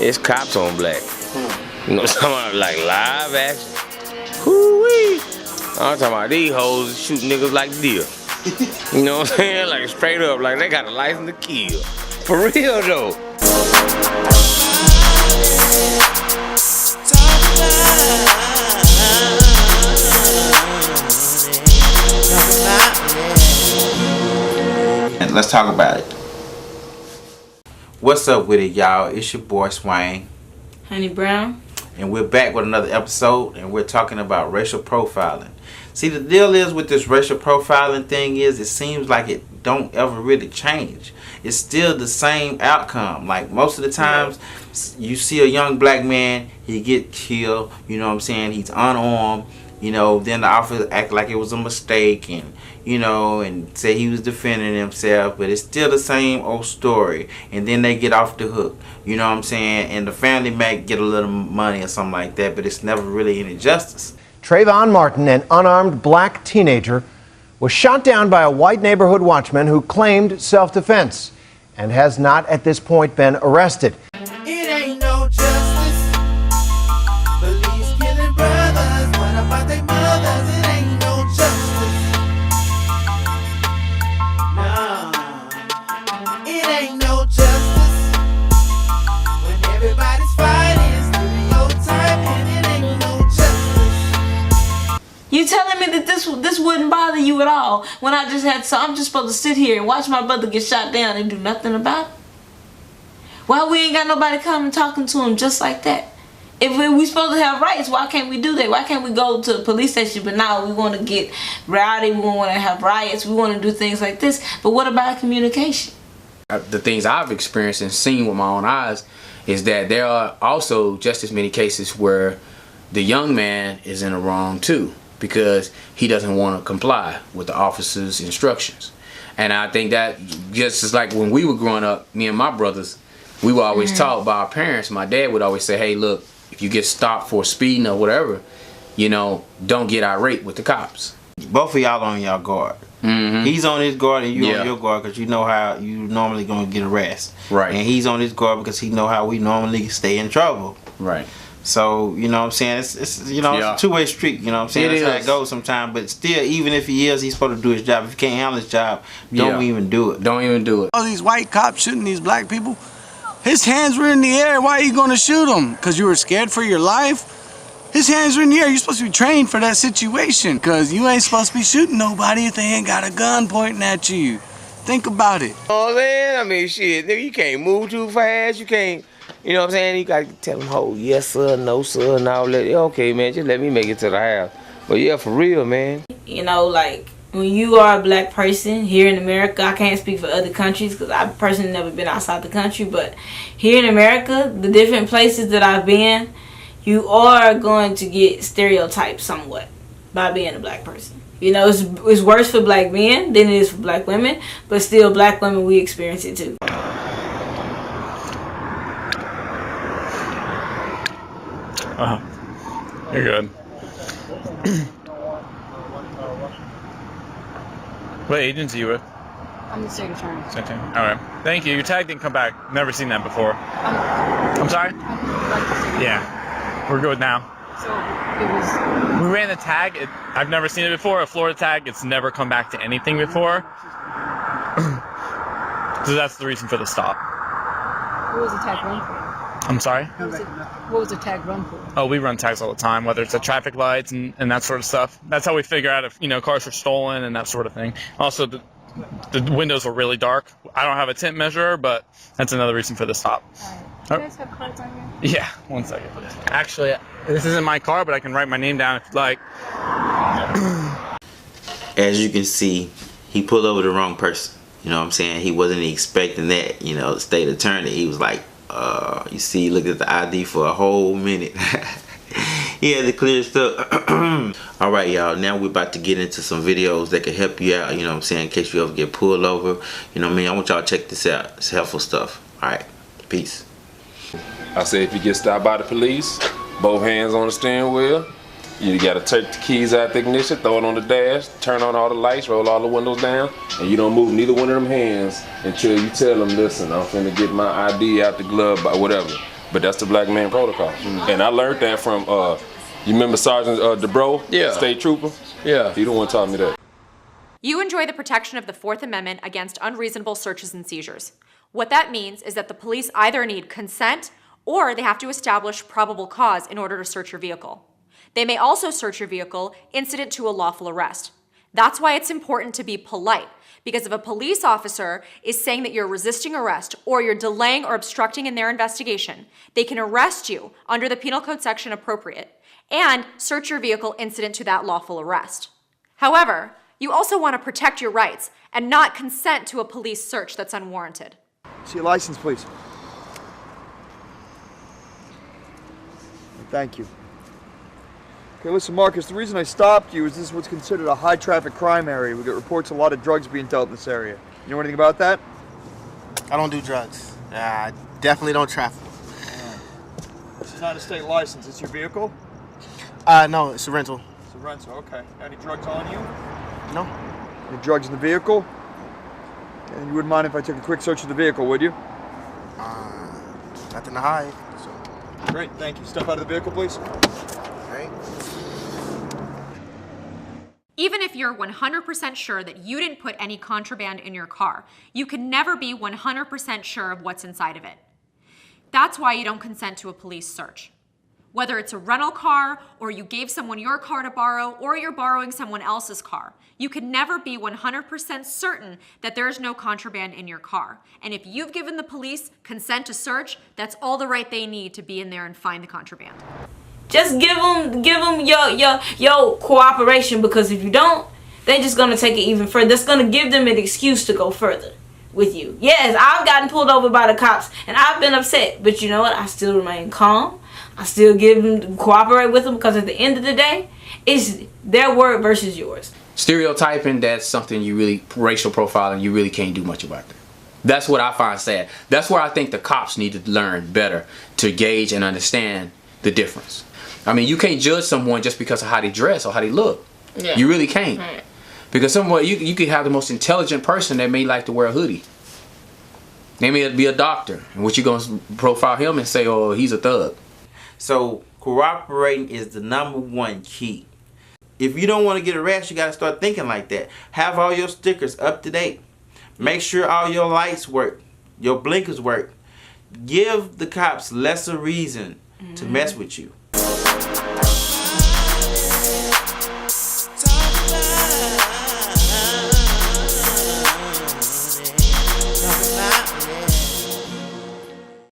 It's cops on black. You know what I'm talking about? Like live action. Hoo-wee. I'm talking about these hoes shoot niggas like deer. You know what I'm saying? Like straight up, like they got a license to kill. For real though. Let's talk about it. What's up with it, y'all? It's your boy Swain. Honey Brown. And we're back with another episode, and we're talking about racial profiling. See, the deal is with this racial profiling thing is it seems like it don't ever really change. It's still the same outcome. Like most of the times, you see a young black man, he get killed, you know what I'm saying? He's unarmed, you know, then the officer act like it was a mistake and, you know, and say he was defending himself, but it's still the same old story. And then they get off the hook, you know what I'm saying? And the family might get a little money or something like that, but it's never really any justice. Trayvon Martin, an unarmed black teenager, was shot down by a white neighborhood watchman who claimed self-defense and has not at this point been arrested. It ain't no justice. Police killing brothers. What about their mothers? It ain't no justice. No. It ain't no justice. When everybody's fighting stereotype and it ain't no justice. You telling me that this wouldn't bother you at all when I just had, so I'm just supposed to sit here and watch my brother get shot down and do nothing about it? Why we ain't got nobody coming talking to him just like that? If we supposed to have rights, why can't we do that? Why can't we go to the police station? But now we want to get rowdy, we want to have riots, we want to do things like this. But what about communication? The things I've experienced and seen with my own eyes is that there are also just as many cases where the young man is in the wrong too, because he doesn't want to comply with the officer's instructions. And I think that just as like when we were growing up, me and my brothers, we were always taught by our parents. My dad would always say, hey, look, if you get stopped for speeding or whatever, you know, don't get irate with the cops. Both of y'all on y'all guard. He's on his guard and you on your guard because you know how you normally going to get arrested. Right. And he's on his guard because he know how we normally stay in trouble. Right. So, you know what I'm saying? It's you know, it's a two-way street, you know what I'm saying? That's how it goes sometimes. But still, even if he's supposed to do his job. If he can't handle his job, don't even do it. Don't even do it. All these white cops shooting these black people, his hands were in the air. Why are you going to shoot him? Because you were scared for your life? His hands were in the air. You're supposed to be trained for that situation because you ain't supposed to be shooting nobody if they ain't got a gun pointing at you. Think about it. Oh, man, I mean, shit, nigga, you can't move too fast. You can't, you know what I'm saying? You got to tell them, oh, yes, sir, no, sir, and all that. Okay, man, just let me make it to the house. But, yeah, for real, man. You know, like, when you are a black person here in America, I can't speak for other countries because I've personally never been outside the country, but here in America, the different places that I've been, you are going to get stereotyped somewhat by being a black person. You know, it's worse for black men than it is for black women, but still black women, we experience it too. You're good. What agency you with? I'm the state attorney. Alright. Thank you. Your tag didn't come back. Never seen that before. I'm sorry? Yeah. We're good now. So it was... We ran the tag. I've never seen it before. A Florida tag. It's never come back to anything before. So that's the reason for the stop. What was the tag run for? I'm sorry? What was the tag run for? Oh, we run tags all the time, whether it's at traffic lights and that sort of stuff. That's how we figure out if, you know, cars are stolen and that sort of thing. Also, the windows were really dark. I don't have a tint measurer, but that's another reason for the stop. All right. Do you guys have cards on here? Yeah, 1 second. Actually, this isn't my car, but I can write my name down if you'd like. As you can see, he pulled over the wrong person. You know what I'm saying? He wasn't expecting that. You know, the state attorney, he was like, you see, he looked at the ID for a whole minute. He had to clear stuff. Alright, y'all, now we're about to get into some videos that can help you out, you know what I'm saying, in case you ever get pulled over. You know what I mean? I want y'all to check this out. It's helpful stuff. Alright, peace. I say if you get stopped by the police, both hands on the steering wheel, you gotta take the keys out the ignition, throw it on the dash, turn on all the lights, roll all the windows down, and you don't move neither one of them hands until you tell them, listen, I'm finna get my ID out the glove, or whatever. But that's the black man protocol. And I learned that from, you remember Sergeant DeBro? Yeah. State Trooper? Yeah. He the one taught me that. You enjoy the protection of the Fourth Amendment against unreasonable searches and seizures. What that means is that the police either need consent or they have to establish probable cause in order to search your vehicle. They may also search your vehicle incident to a lawful arrest. That's why it's important to be polite, because if a police officer is saying that you're resisting arrest or you're delaying or obstructing in their investigation, they can arrest you under the Penal Code section appropriate and search your vehicle incident to that lawful arrest. However, you also want to protect your rights and not consent to a police search that's unwarranted. See your license, please. Thank you. Okay, listen, Marcus, the reason I stopped you is this is what's considered a high traffic crime area. We get reports of a lot of drugs being dealt in this area. You know anything about that? I don't do drugs. I definitely don't traffic. This is not a state license. It's your vehicle? No, it's a rental. It's a rental, okay. Any drugs on you? No. Any drugs in the vehicle? And you wouldn't mind if I took a quick search of the vehicle, would you? Nothing to hide. So. Great, thank you. Step out of the vehicle, please. Right. Even if you're 100% sure that you didn't put any contraband in your car, you can never be 100% sure of what's inside of it. That's why you don't consent to a police search. Whether it's a rental car, or you gave someone your car to borrow, or you're borrowing someone else's car, you can never be 100% certain that there is no contraband in your car. And if you've given the police consent to search, that's all the right they need to be in there and find the contraband. Just give them your cooperation, because if you don't, they're just gonna take it even further. That's gonna give them an excuse to go further with you. Yes, I've gotten pulled over by the cops and I've been upset, but you know what? I still remain calm. I still give them, cooperate with them, because at the end of the day, it's their word versus yours. Stereotyping, that's something you really, racial profiling, you really can't do much about that. That's what I find sad. That's where I think the cops need to learn better to gauge and understand the difference. I mean, you can't judge someone just because of how they dress or how they look. Yeah. You really can't. Right. Because someone, you could have the most intelligent person that may like to wear a hoodie. They may be a doctor. And what you going to profile him and say, oh, he's a thug. So cooperating is the #1 key. If you don't want to get arrested, you got to start thinking like that. Have all your stickers up to date. Make sure all your lights work. Your blinkers work. Give the cops lesser reason to mess with you.